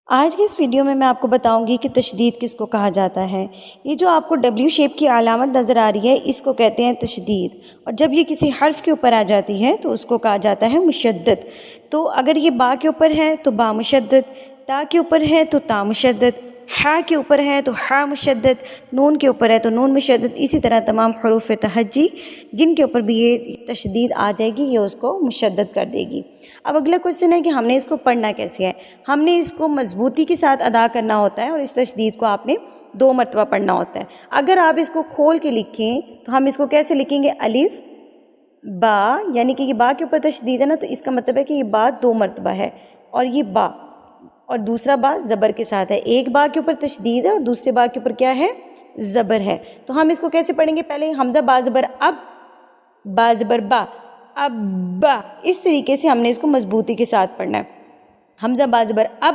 آج کی اس ویڈیو میں آپ کو بتاؤں گی کہ تشدید کس کو کہا جاتا ہے۔ یہ جو آپ کو ڈبلیو شیپ کی علامت نظر آ رہی ہے اس کو کہتے ہیں تشدید، اور جب یہ کسی حرف کے اوپر آ جاتی ہے تو اس کو کہا جاتا ہے مشدد۔ تو اگر یہ با کے اوپر ہے تو با مشدد، تا کے اوپر ہے تو تا مشدد، حا کے اوپر ہے تو حا مشدد، نون کے اوپر ہے تو نون مشدد، اسی طرح تمام حروف تہجی جن کے اوپر بھی یہ تشدید آ جائے گی یہ اس کو مشدد کر دے گی۔ اب اگلا کوشچن ہے کہ ہم نے اس کو پڑھنا کیسے ہے۔ ہم نے اس کو مضبوطی کے ساتھ ادا کرنا ہوتا ہے اور اس تشدید کو آپ نے 2 مرتبہ پڑھنا ہوتا ہے۔ اگر آپ اس کو کھول کے لکھیں تو ہم اس کو کیسے لکھیں گے؟ الف با، یعنی کہ یہ با کے اوپر تشدید ہے نا، تو اس کا مطلب ہے کہ یہ با 2 مرتبہ ہے، اور یہ با اور دوسرا با زبر کے ساتھ ہے۔ ایک با کے اوپر تشدید ہے اور دوسرے با کے اوپر کیا ہے؟ زبر ہے۔ تو ہم اس کو کیسے پڑھیں گے؟ پہلے حمزہ با زبر اب، با زبر با، اب با، اس طریقے سے ہم نے اس کو مضبوطی کے ساتھ پڑھنا ہے۔ حمزہ با زبر اب،